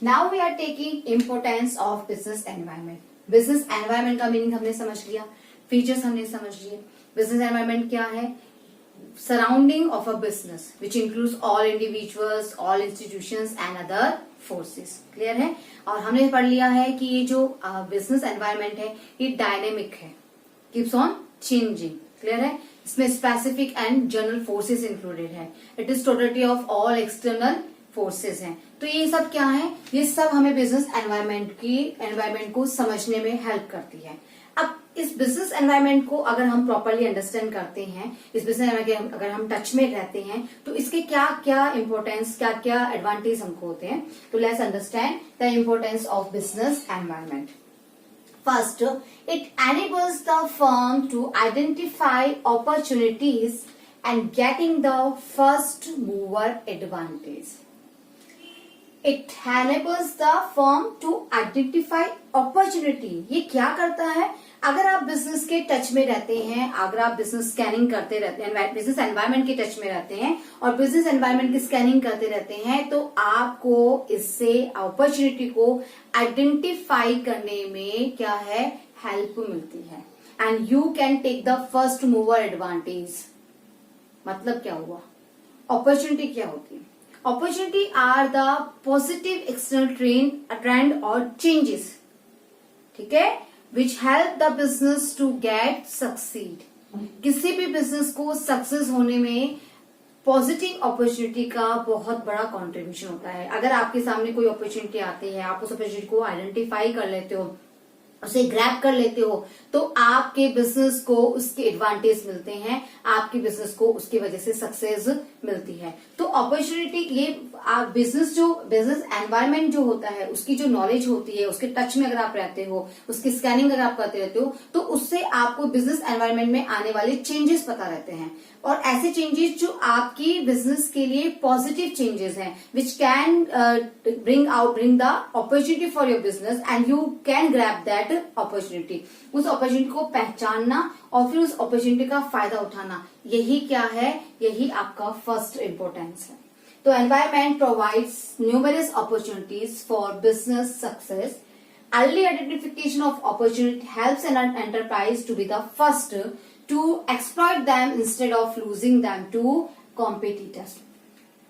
Now we are taking importance of business environment. Business environment का meaning हमने समझ लिया, फीचर्स हमने समझ लिए। बिजनेस एनवायरमेंट क्या है? Surrounding of a business which includes all individuals, all institutions and other forces. Clear है? और हमने पढ़ लिया है कि ये जो बिजनेस एनवायरमेंट है ये डायनेमिक है, कीप्स ऑन चेंजिंग। क्लियर है? इसमें specific and general forces included है। It is totality of all external forces हैं। तो ये सब क्या है? ये सब हमें बिजनेस एनवायरमेंट को समझने में हेल्प करती है। अब इस बिजनेस एनवायरमेंट को अगर हम प्रॉपरली अंडरस्टैंड करते हैं, इस बिजनेस एनवायरमेंट के अगर हम टच में रहते हैं, तो इसके क्या क्या इंपॉर्टेंस, क्या क्या एडवांटेज हमको होते हैं। तो let's understand the importance of business environment. First, it enables the firm to identify opportunities and getting the first mover advantage. It enables the firm to identify opportunity. ये क्या करता है? अगर आप बिजनेस के टच में रहते हैं, अगर आप बिजनेस स्कैनिंग करते रहते हैं, बिजनेस एनवायरनमेंट के टच में रहते हैं और बिजनेस एनवायरनमेंट की स्कैनिंग करते रहते हैं, तो आपको इससे अपॉर्चुनिटी को आइडेंटिफाई करने में क्या है? हेल्प मिलती है। And you can take the first mover advantage. मतलब क्या हुआ? अपॉर्चुनिटी क्या होती है? Opportunity are the positive external trend और चेंजेस, ठीक है, which help the business to get succeed. किसी भी बिजनेस को सक्सेस होने में पॉजिटिव अपॉर्चुनिटी का बहुत बड़ा कंट्रीब्यूशन होता है। अगर आपके सामने कोई अपॉर्चुनिटी आती है, आप उस अपॉर्चुनिटी को आइडेंटिफाई कर लेते हो, उसे ग्रैब कर लेते हो, तो आपके बिजनेस को उसके एडवांटेज मिलते हैं, आपके बिजनेस को उसकी वजह से सक्सेस मिलती है। तो अपॉर्चुनिटी, ये बिजनेस एनवायरनमेंट जो होता है, उसकी जो नॉलेज होती है, उसके टच में अगर आप रहते हो, उसकी स्कैनिंग अगर आप करते रहते हो, तो उससे आपको बिजनेस एनवायरनमेंट में आने वाले चेंजेस पता रहते हैं। और ऐसे चेंजेस जो आपकी बिजनेस के लिए पॉजिटिव चेंजेस हैं, which can bring the opportunity for your business and you can grab that opportunity. उस अपॉर्चुनिटी को पहचानना और फिर उस अपॉर्चुनिटी का फायदा उठाना, यही क्या है? यही आपका फर्स्ट इंपॉर्टेंस है। तो environment provides numerous opportunities for business success. Early identification of opportunity helps an enterprise to be the first to exploit them instead of losing them to competitors.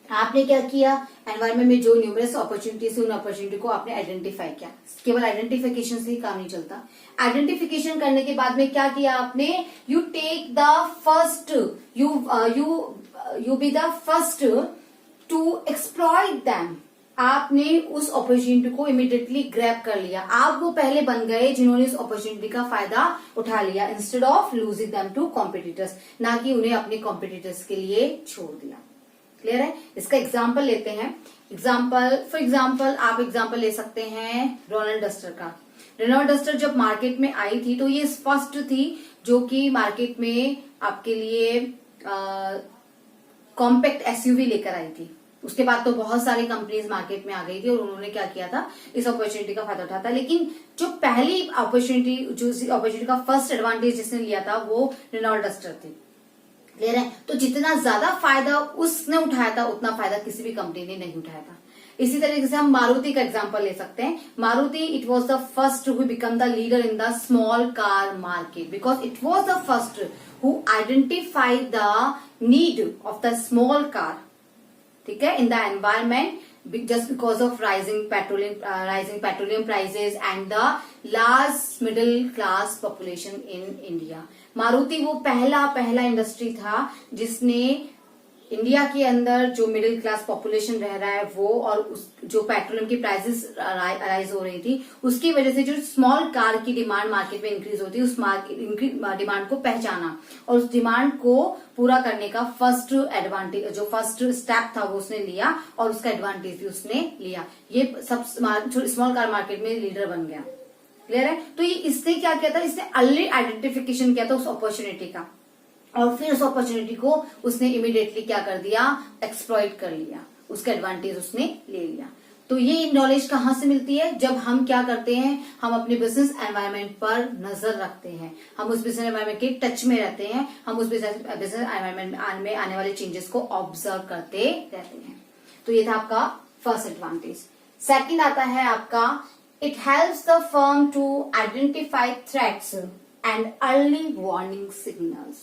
आपने क्या किया? एनवायरमेंट में जो न्यूमरस अपॉर्चुनिटीज है, उन opportunity को आपने identify किया। केवल आइडेंटिफिकेशन से ही काम नहीं चलता। आइडेंटिफिकेशन करने के बाद में क्या किया आपने? You take the first, you be the first to exploit them. आपने उस अपॉर्चुनिटी को इमीडिएटली ग्रैब कर लिया। आप वो पहले बन गए जिन्होंने उस अपॉर्चुनिटी का फायदा उठा लिया, instead of losing them to competitors, ना कि उन्हें अपने कॉम्पिटिटर्स के लिए छोड़ दिया। क्लियर है? इसका एग्जाम्पल लेते हैं। फॉर एग्जाम्पल आप एग्जाम्पल ले सकते हैं रेनॉल्ट डस्टर का। रेनॉल्ट डस्टर जब मार्केट में आई थी तो ये फर्स्ट थी जो कि मार्केट में आपके लिए कॉम्पैक्ट एसयूवी लेकर आई थी। उसके बाद तो बहुत सारी कंपनीज मार्केट में आ गई थी और उन्होंने क्या किया था? इस अपॉर्चुनिटी का फायदा उठाया था। लेकिन जो पहली अपॉर्चुनिटी, जो अपॉर्चुनिटी का फर्स्ट एडवांटेज जिसने लिया था, वो रेनॉल्ट डस्टर थी। क्लियर है? तो जितना ज्यादा फायदा उसने उठाया था, उतना फायदा किसी भी कंपनी ने नहीं उठाया था। इसी तरीके से हम मारुति का एग्जांपल ले सकते हैं। Maruti, it was the first who become the leader in the small car market because it was the first who identified the need of the small car, ठीक है, इन the environment, just because of rising petroleum prices and the large middle class population in India. Maruti वो पहला industry था जिसने India के अंदर जो middle class population रह रहा है वो, और जो पेट्रोलियम की प्राइसेस राइज हो रही थी, उसकी वजह से जो स्मॉल कार की डिमांड मार्केट में इंक्रीज होती है, उस डिमांड को पहचाना और उस डिमांड को पूरा करने का फर्स्ट एडवांटेज, जो फर्स्ट स्टेप था वो उसने लिया और उसका एडवांटेज भी उसने लिया। ये सब स्मॉल कार मार्केट में लीडर बन गया। क्लियर है? तो ये इसने क्या किया था? इसने अर्ली आइडेंटिफिकेशन किया था उस अपॉर्चुनिटी का, और फिर उस अपॉर्चुनिटी को उसने इमीडिएटली क्या कर दिया? एक्सप्लॉइट कर लिया, उसका एडवांटेज उसने ले लिया। तो ये नॉलेज कहाँ से मिलती है? जब हम क्या करते हैं? हम अपने बिजनेस एनवायरनमेंट पर नजर रखते हैं, हम उस बिजनेस एनवायरनमेंट के टच में रहते हैं, हम उस बिजनेस एनवायरनमेंट में आने वाले चेंजेस को ऑब्जर्व करते रहते हैं। तो ये था आपका फर्स्ट एडवांटेज। सेकंड आता है आपका it helps the firm to identify threats and early warning signals.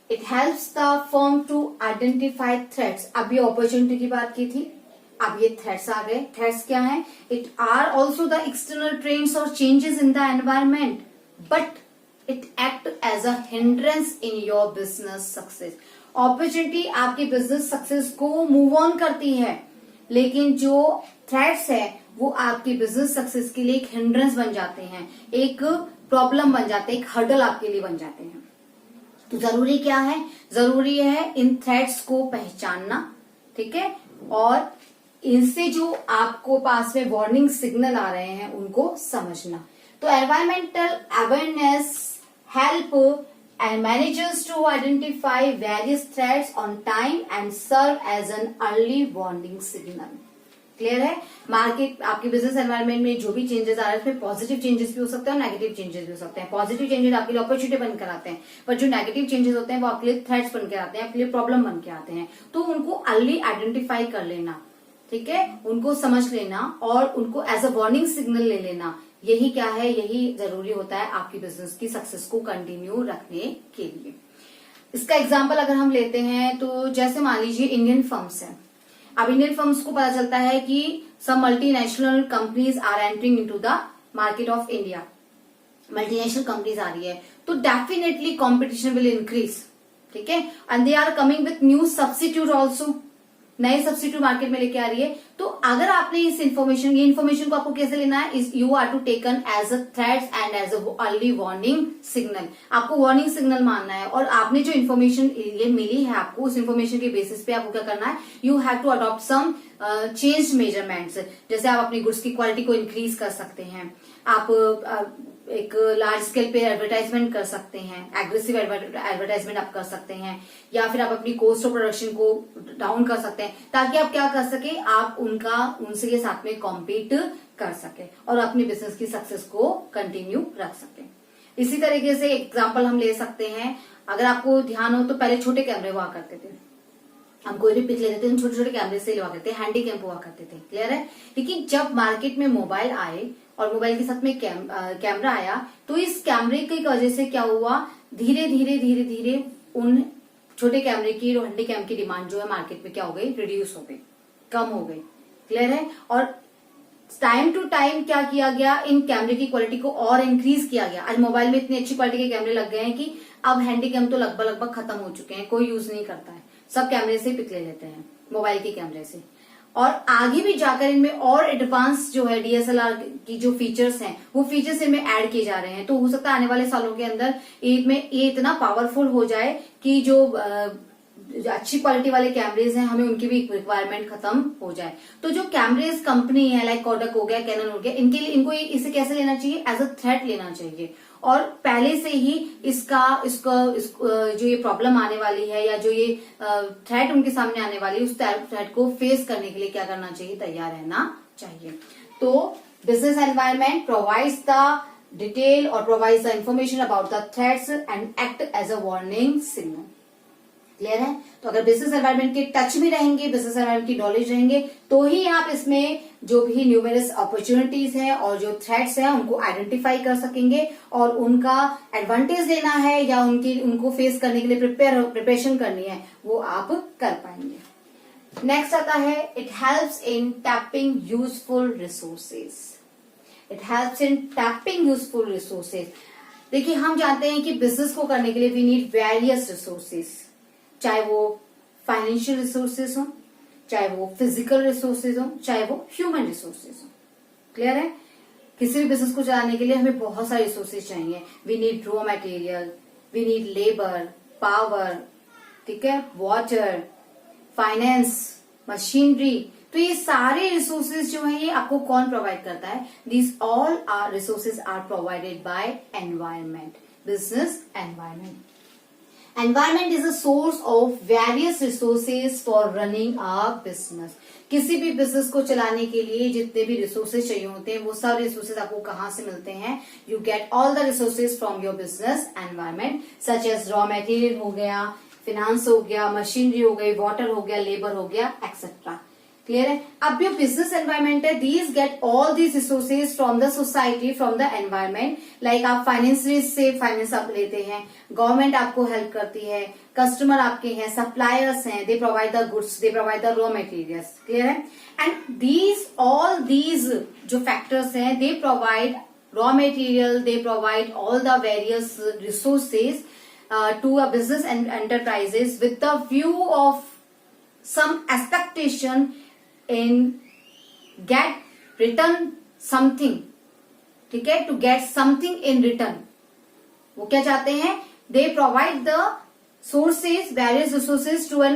It helps the firm to identify threats. अभी अपॉर्चुनिटी की बात की थी, अब ये थ्रेट्स आ गए। थ्रेट्स क्या है? It are also the external trends और changes in the environment, but it act as a hindrance in your business success. Opportunity आपके बिजनेस सक्सेस को मूव ऑन करती है, लेकिन जो थ्रेट्स है वो आपकी बिजनेस सक्सेस के लिए एक हिंड्रेंस बन जाते हैं, एक प्रॉब्लम बन जाते हैं, एक हर्डल आपके लिए बन जाते हैं। तो जरूरी क्या है? जरूरी है इन थ्रेट्स को पहचानना, ठीक है, और इनसे जो आपको पास में वार्निंग सिग्नल आ रहे हैं उनको समझना। तो environmental awareness help and managers to identify various threats on time and serve as an early warning signal। Clear है? मार्केट आपके बिजनेस एनवायरनमेंट में जो भी चेंजेस आ रहे हैं उसमें पॉजिटिव चेंजेस भी हो सकते हैं और नेगेटिव चेंजेस भी हो सकते हैं। पॉजिटिव चेंजेस आपके लिए अपॉर्चुनिटी बनकर आते हैं, पर जो नेगेटिव चेंजेस होते हैं वो आपके लिए थ्रेट्स बनकर आते हैं, आपके लिए प्रॉब्लम बनकर आते हैं। तो उनको अर्ली आइडेंटिफाई कर लेना, ठीक है, उनको समझ लेना और उनको एज अ वार्निंग सिग्नल ले लेना, यही क्या है, यही जरूरी होता है आपकी बिजनेस की सक्सेस को कंटिन्यू रखने के लिए। इसका एग्जांपल अगर हम लेते हैं तो जैसे मान लीजिए इंडियन फर्म्स है। अब इंडियन फर्म्स को पता चलता है कि some multinational companies are entering into the market of India, multinational companies आ रही है, तो डेफिनेटली कॉम्पिटिशन विल इंक्रीज, ठीक है, and they are coming with new substitute also, नए सब्स्टिट्यूट मार्केट में लेके आ रही है। तो अगर आपने इस इन्फॉर्मेशन, ये इन्फॉर्मेशन को आपको कैसे लेना है, is you are to taken as a threats and as a early warning signal. आपको वार्निंग सिग्नल मानना है और आपने जो इन्फॉर्मेशन ये मिली है आपको, उस इन्फॉर्मेशन के बेसिस पे आपको क्या करना है, you have to adopt some change measurements. जैसे आप अपनी गुड्स की क्वालिटी को इंक्रीज कर सकते हैं, आप एक लार्ज स्केल पे एडवर्टाइजमेंट कर सकते हैं, एग्रेसिव एडवर्टाइजमेंट आप कर सकते हैं, या फिर आप अपनी कॉस्ट ऑफ प्रोडक्शन को डाउन कर सकते हैं, ताकि आप क्या कर सके, आप उनसे के साथ में कॉम्पीट कर सके और अपनी बिजनेस की सक्सेस को कंटिन्यू रख सके। इसी तरीके से एग्जाम्पल हम ले सकते हैं, अगर आपको ध्यान हो तो पहले छोटे कैमरे हुआ करते थे, हम कोई भी पिक ले लेते थे, छोटे छोटे कैमरे से हुआ करते, हैंडी कैम हुआ करते थे, क्लियर है। लेकिन जब मार्केट में मोबाइल आए और मोबाइल के साथ में कैमरा आया, तो इस कैमरे की वजह से क्या हुआ, धीरे धीरे धीरे धीरे उन छोटे कैमरे की, हैंडी कैम की डिमांड जो है मार्केट में क्या हो गई, रिड्यूस हो गई, कम हो गई, क्लियर है। और टाइम टू टाइम क्या किया गया, इन कैमरे की क्वालिटी को और इंक्रीज किया गया। आज मोबाइल में इतनी अच्छी क्वालिटी के कैमरे लग गए हैं कि अब हैंडी कैम तो लगभग खत्म हो चुके हैं, कोई यूज नहीं करता है, सब कैमरे से पिक ले लेते हैं, मोबाइल के कैमरे से। और आगे भी जाकर इनमें और एडवांस जो है डीएसएलआर की जो फीचर्स हैं, वो फीचर्स इनमें ऐड किए जा रहे हैं। तो हो सकता है आने वाले सालों के अंदर ये इतना पावरफुल हो जाए कि जो अच्छी क्वालिटी वाले कैमरेज हैं, हमें उनकी भी रिक्वायरमेंट खत्म हो जाए। तो जो कैमरेज कंपनी है, लाइक कोडक हो गया, कैनन हो गया, इनके लिए इनको इसे कैसे लेना चाहिए, एज अ थ्रेट लेना चाहिए, और पहले से ही इसको जो ये प्रॉब्लम आने वाली है या जो ये थ्रेट उनके सामने आने वाली है, उस थ्रेट को फेस करने के लिए क्या करना चाहिए, तैयार रहना चाहिए। तो business environment provides the detail और provides the information about the threats and act as a warning signal, clear है। तो अगर बिजनेस एनवायरनमेंट के टच में रहेंगे, बिजनेस एनवायरनमेंट की नॉलेज रहेंगे, तो ही आप इसमें जो भी न्यूमेरस अपॉर्चुनिटीज है और जो थ्रेट्स है उनको आइडेंटिफाई कर सकेंगे और उनका एडवांटेज लेना है या उनको फेस करने के लिए प्रिपरेशन करनी है, वो आप कर पाएंगे। नेक्स्ट आता है it helps in tapping useful resources. It helps in tapping useful resources. देखिए, हम जानते हैं कि बिजनेस को करने के लिए वी नीड वेरियस रिसोर्सेज, चाहे वो फाइनेंशियल रिसोर्सेज हो, चाहे वो फिजिकल रिसोर्सेज हो, चाहे वो ह्यूमन रिसोर्सेज हो, क्लियर है। किसी भी बिजनेस को चलाने के लिए हमें बहुत सारे रिसोर्सेज चाहिए। We need raw material, we need labour, power, ठीक है, वाटर, फाइनेंस, मशीनरी। तो ये सारे रिसोर्सेज जो है ये आपको कौन प्रोवाइड करता है, these all are resources are provided by environment, business environment. Environment is a source of various resources for running a business। किसी भी बिजनेस को चलाने के लिए जितने भी रिसोर्सेज चाहिए होते हैं, वो सब रिसोर्सेज आपको कहाँ से मिलते हैं, you get all the resources from your business environment, such as raw material हो गया, फिनेंस हो गया, मशीनरी हो गई, वाटर हो गया, लेबर हो गया, एक्सेट्रा। क्लियर है। अब जो बिजनेस एनवायरमेंट है, these get all these resources from the society, from the environment. Like आप फाइनेंशियली से फाइनेंस आप लेते हैं, गवर्नमेंट आपको हेल्प करती है, कस्टमर आपके हैं, सप्लायर्स हैं, they provide the goods, they provide the raw materials. Clear है। एंड दीज ऑल दीज जो फैक्टर्स हैं, they provide raw material, they provide all the various resources to a business enterprises with the view of some expectation in get return something, ठीक है, to get something in return। वो क्या चाहते हैं? They provide the sources, various resources to an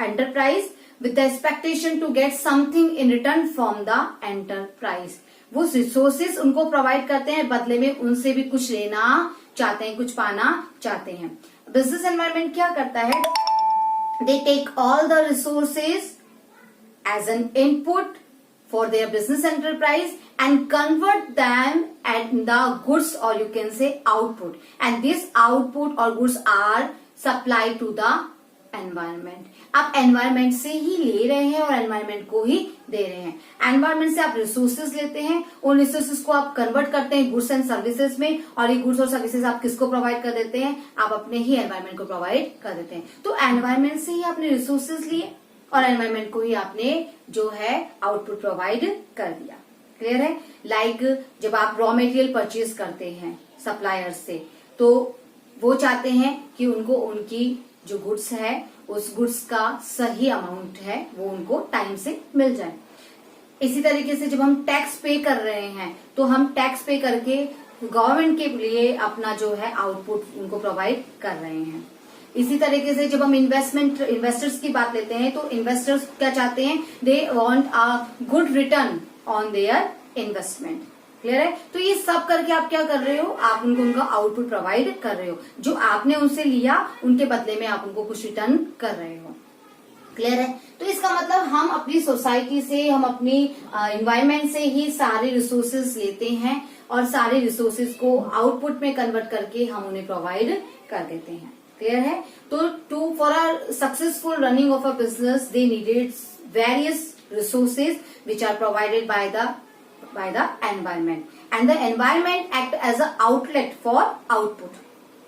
enterprise with the expectation to get something in return from the enterprise। वो resources उनको provide करते हैं, बदले में उनसे भी कुछ लेना चाहते हैं, कुछ पाना चाहते हैं। बिजनेस एनवायरनमेंट क्या करता है? They take all the resources as an input for their business enterprise and convert them at the goods, or you can say output, and this output or goods are supplied to the environment। आप environment से ही ले रहे हैं और environment को ही दे रहे हैं। environment से आप resources लेते हैं, उन resources को आप convert करते हैं goods and services में, और ये goods और services आप किसको provide कर देते हैं? आप अपने ही environment को provide कर देते हैं। तो environment से ही आपने resources लिए और एनवायरमेंट को ही आपने जो है आउटपुट प्रोवाइड कर दिया। क्लियर है। लाइक जब आप रॉ मटेरियल परचेज करते हैं सप्लायर्स से, तो वो चाहते हैं कि उनको उनकी जो गुड्स है उस गुड्स का सही अमाउंट है वो उनको टाइम से मिल जाए। इसी तरीके से जब हम टैक्स पे कर रहे हैं तो हम टैक्स पे करके गवर्नमेंट के लिए अपना जो है आउटपुट उनको प्रोवाइड कर रहे हैं। इसी तरीके से जब हम इन्वेस्टर्स की बात लेते हैं तो इन्वेस्टर्स क्या चाहते हैं? They want a good return on their investment. Clear है। तो ये सब करके आप क्या कर रहे हो? आप उनको उनका आउटपुट प्रोवाइड कर रहे हो, जो आपने उनसे लिया उनके बदले में आप उनको कुछ रिटर्न कर रहे हो। क्लियर है। तो इसका मतलब हम अपनी सोसाइटी से, हम अपनी इन्वायरमेंट से ही सारे रिसोर्सेज लेते हैं और सारे रिसोर्सेज को आउटपुट में कन्वर्ट करके हम उन्हें प्रोवाइड कर देते हैं। क्लियर है। तो for a successful running of a business they needed various resources which are provided by the environment, and the environment act as a outlet for output.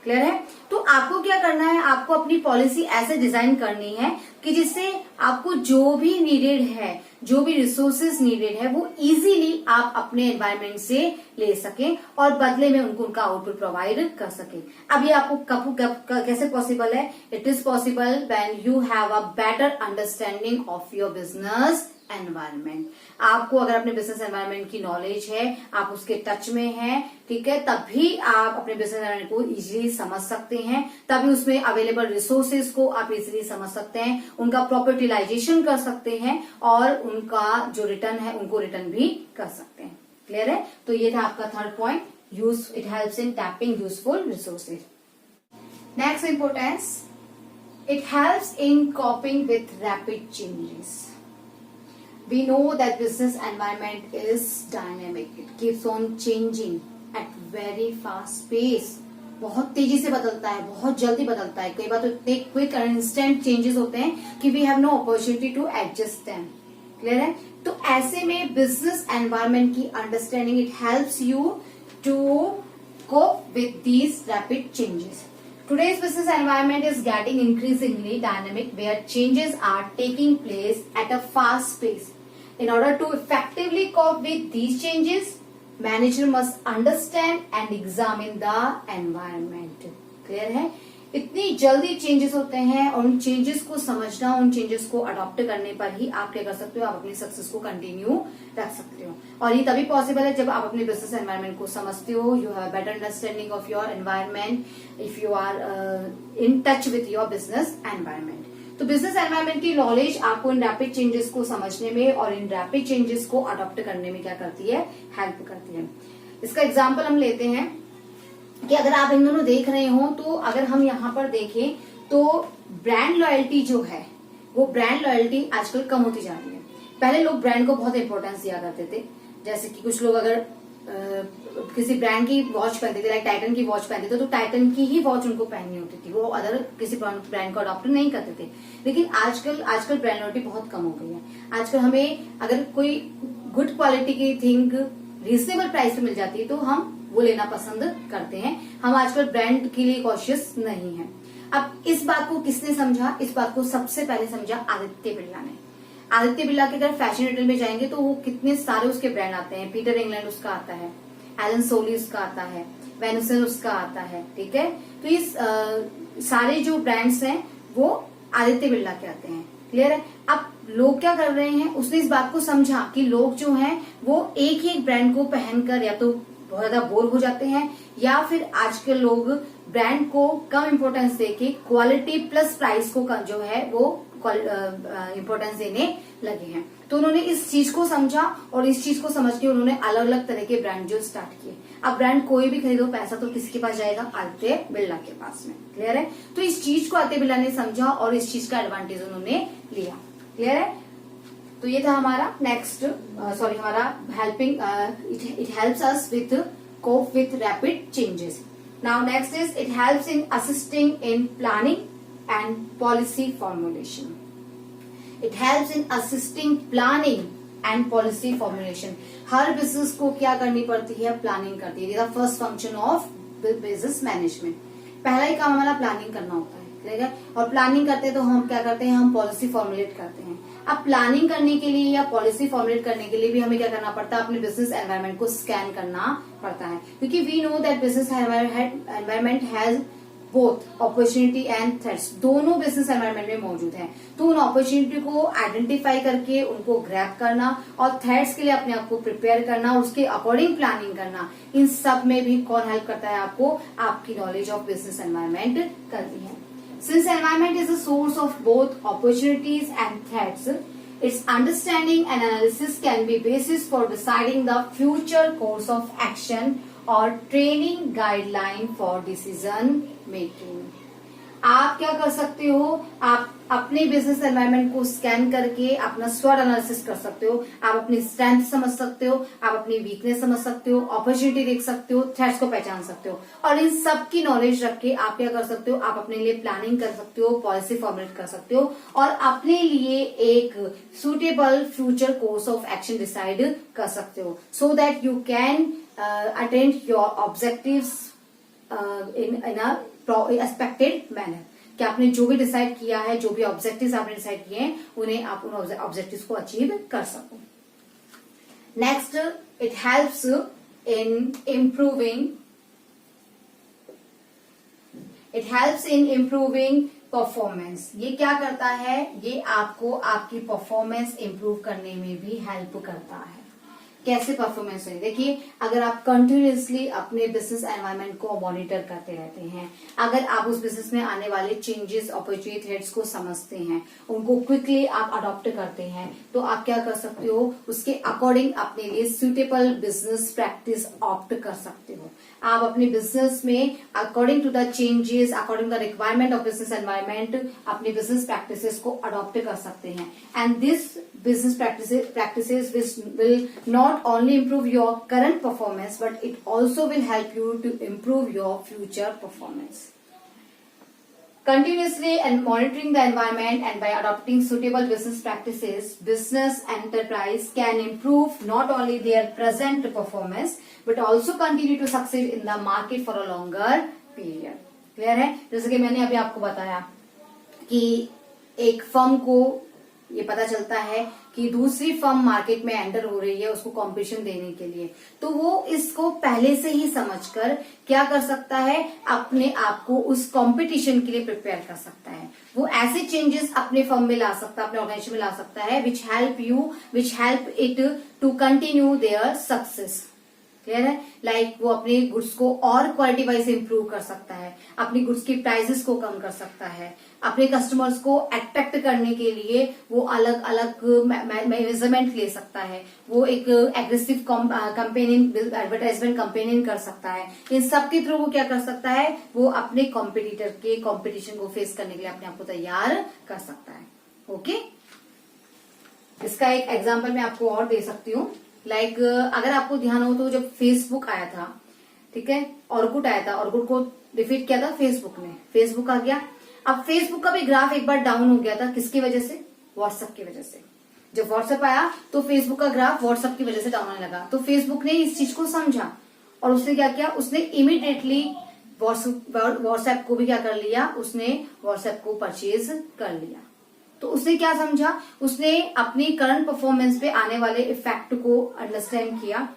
Clear है। तो आपको क्या करना है? आपको अपनी पॉलिसी ऐसे डिजाइन करनी है कि जिससे आपको जो भी नीडेड है, जो भी रिसोर्सेज नीडेड है, वो इजीली आप अपने एनवायरमेंट से ले सकें और बदले में उनको उनका आउटपुट प्रोवाइड कर सकें। अब ये आपको कैसे पॉसिबल है? It is possible when you have a better understanding of your business environment. आपको अगर अपने बिजनेस एनवायरमेंट की नॉलेज है, आप उसके टच में हैं, ठीक है, तभी आप अपने बिजनेस एनवायरमेंट को इजीली समझ सकते हैं, तभी उसमें अवेलेबल रिसोर्सेज को आप इजीली समझ सकते हैं, उनका प्रॉपर यूटिलाइजेशन कर सकते हैं और उनका जो रिटर्न है उनको रिटर्न भी कर सकते हैं। क्लियर है। तो ये था आपका third point, use it helps in tapping useful resources. Next importance, it helps in कॉपिंग with rapid changes. We know that business environment is dynamic. It keeps on changing at very fast pace. बहुत तेजी से बदलता है, बहुत जल्दी बदलता है। कई बार तो इतने क्विक एंड इंस्टेंट चेंजेस होते हैं कि we have no opportunity to adjust them. Clear है। तो ऐसे में बिजनेस एनवायरमेंट की understanding it helps you to cope with these rapid changes. Today's business environment is getting increasingly dynamic, where changes are taking place at a fast pace. In order to effectively cope with these changes, manager must understand and examine the environment. Clear है। इतनी जल्दी changes होते हैं और उन changes को समझना, उन चेंजेस को अडॉप्ट करने पर ही आप क्या कर सकते हो? आप अपनी सक्सेस को कंटिन्यू रख सकते हो। और ये तभी पॉसिबल है जब आप अपने बिजनेस एनवायरनमेंट को समझते हो। You have better understanding of your environment if you are in touch with your business environment. तो बिजनेस एनवायरनमेंट की नॉलेज आपको इन रैपिड चेंजेस को समझने में और इन रैपिड चेंजेस को अडॉप्ट करने में क्या करती है? हेल्प करती है। इसका एग्जाम्पल हम लेते हैं कि अगर आप इन दोनों देख रहे हो, तो अगर हम यहाँ पर देखें तो ब्रांड लॉयल्टी जो है, वो ब्रांड लॉयल्टी आजकल कम होती जा रही है। पहले लोग ब्रांड को बहुत इंपॉर्टेंस दिया करते थे, जैसे कि कुछ लोग अगर किसी ब्रांड की वॉच पहनते थे, लाइक टाइटन की वॉच पहनते थे, तो टाइटन की ही वॉच उनको पहननी होती थी, वो अदर किसी ब्रांड को अडॉप्ट नहीं करते थे। लेकिन आजकल ब्रांड लॉयल्टी बहुत कम हो गई है। आजकल हमें अगर कोई good quality key thing reasonable price पे मिल जाती है तो हम वो लेना पसंद करते हैं। हम आजकल ब्रांड के लिए कॉशियस नहीं है। अब इस बात को किसने समझा? इस बात को सबसे पहले समझा आदित्य बिरला ने। आदित्य बिरला के अगर फैशन रिटेल में जाएंगे तो वो कितने सारे उसके ब्रांड आते हैं। पीटर इंग्लैंड उसका आता है, एलन सोली उसका आता है, वेनुसन उसका आता है, ठीक है। तो इस सारे जो ब्रांड्स हैं वो आदित्य बिरला के आते हैं। क्लियर है? अब लोग क्या कर रहे हैं, उसने इस बात को समझा कि लोग जो हैं वो एक ही एक ब्रांड को पहनकर या तो बहुत ज्यादा बोर हो जाते हैं, या फिर आजकल लोग ब्रांड को कम इंपॉर्टेंस देके क्वालिटी प्लस प्राइस को जो है वो इंपॉर्टेंस देने लगे हैं। तो उन्होंने इस चीज को समझा और इस चीज को समझ के उन्होंने अलग अलग तरह के ब्रांड जो स्टार्ट किए। अब ब्रांड कोई भी खरीदो, पैसा तो किसके पास जाएगा? आदित्य बिरला के पास में। क्लियर है? तो इस चीज को आदित्य बिरला ने समझा और इस चीज का एडवांटेज उन्होंने लिया। क्लियर है? तो ये था हमारा नेक्स्ट हमारा helping it helps us with cope with rapid changes. Now next is it helps in assisting in planning and policy formulation. It helps in assisting planning and policy formulation. Her business को क्या करनी पड़ती है? Planning करती है। First function of business management. पहला ही काम हमारा प्लानिंग करना होता है, ठीक है। और प्लानिंग करते हैं तो हम क्या करते हैं? हम पॉलिसी फॉर्मुलेट करते हैं। अब प्लानिंग करने के लिए या पॉलिसी फॉर्मुलेट करने के लिए भी हमें क्या करना पड़ता है? अपने बिजनेस एनवायरमेंट को स्कैन करना पड़ता है, क्योंकि we know that business environment has both opportunity and threats. दोनों बिजनेस एनवायरमेंट में मौजूद हैं। तो उन अपॉर्चुनिटी को आइडेंटिफाई करके उनको ग्रैब करना और थ्रेट्स के लिए अपने आप को प्रिपेयर करना और उसके अकॉर्डिंग प्लानिंग करना, इन सब में भी कौन हेल्प करता है आपको? आपकी नॉलेज ऑफ बिजनेस एनवायरमेंट करती है। Since environment is a source of both opportunities and threats, its understanding and analysis can be basis for deciding the future course of action और training guideline for decision making. आप क्या कर सकते हो? आप अपने बिजनेस एनवायरमेंट को scan करके अपना स्वॉट एनालिसिस कर सकते हो। आप अपनी स्ट्रेंथ समझ सकते हो, आप अपनी वीकनेस समझ सकते हो, अपॉर्चुनिटी देख सकते हो, थ्रेट्स को पहचान सकते हो, और इन सब की नॉलेज रख के आप क्या कर सकते हो? आप अपने लिए प्लानिंग कर सकते हो, पॉलिसी फॉर्मुलेट कर सकते हो और अपने लिए एक suitable future course of action decide कर सकते हो, so that you can attain your objectives in a expected manner। कि आपने जो भी डिसाइड किया है, जो भी ऑब्जेक्टिव्स आपने डिसाइड किए हैं, उन्हें आप उन ऑब्जेक्टिव्स को अचीव कर सको। Next, it helps in improving performance. ये क्या करता है? ये आपको आपकी परफॉर्मेंस इंप्रूव करने में भी हेल्प करता है। कैसे परफॉर्मेंस है? देखिए, अगर आप कंटिन्यूअसली अपने बिजनेस एनवायरनमेंट को मॉनिटर करते रहते हैं, अगर आप उस बिजनेस में आने वाले चेंजेस, अपॉर्चुनिटी, थ्रेट्स को समझते हैं, उनको क्विकली आप अडॉप्ट करते हैं, तो आप क्या कर सकते हो? उसके अकॉर्डिंग अपने लिए सुटेबल बिजनेस प्रैक्टिस ऑप्ट कर सकते हो। आप अपने बिजनेस में according to the changes, according to the requirement of business environment अपने बिजनेस प्रैक्टिसेस को अडॉप्ट कर सकते हैं। And this business practices will not only improve your current performance, but it also will help you to improve your future performance. Continuously and monitoring the environment and by adopting suitable business practices, business enterprise can improve not only their present performance but also continue to succeed in the market for a longer period. Clear है? जैसे कि मैंने अभी आपको बताया कि एक firm को ये पता चलता है कि दूसरी फर्म मार्केट में एंटर हो रही है उसको कंपटीशन देने के लिए, तो वो इसको पहले से ही समझकर क्या कर सकता है? अपने आप को उस कंपटीशन के लिए प्रिपेयर कर सकता है। वो ऐसे चेंजेस अपने फर्म में ला सकता है, अपने ऑर्गेनाइजेशन में ला सकता है which help it to continue their success. Clear है? लाइक वो अपने गुड्स को और क्वालिटी वाइज इंप्रूव कर सकता है, अपनी गुड्स की प्राइसेस को कम कर सकता है, अपने कस्टमर्स को अट्रैक्ट करने के लिए वो अलग अलग मेजरमेंट ले सकता है, वो एक एग्रेसिव एडवर्टाइजमेंट कैंपेनिंग कर सकता है। इन सब के थ्रू वो क्या कर सकता है? वो अपने कॉम्पिटिटर के कॉम्पिटिशन को फेस करने के लिए अपने आप को तैयार कर सकता है। ओके, इसका एक एग्जाम्पल मैं आपको और दे सकती हूँ। लाइक अगर आपको ध्यान हो तो जब फेसबुक आया था, ठीक है, ऑर्कुट आया था, ऑर्कुट को डिफीट किया था फेसबुक ने, फेसबुक आ गया। अब फेसबुक का भी ग्राफ एक बार डाउन हो गया था, किसकी वजह से? व्हाट्सएप की वजह से। जब व्हाट्सएप आया तो फेसबुक का ग्राफ व्हाट्सएप की वजह से डाउन आने लगा। तो फेसबुक ने इस चीज को समझा और उसने क्या किया, उसने इमीडिएटली व्हाट्सएप को भी क्या कर लिया, उसने व्हाट्सएप को परचेज कर लिया। तो उसने क्या समझा, उसने अपनी करंट परफॉर्मेंस पे आने वाले इफेक्ट को अंडरस्टैंड किया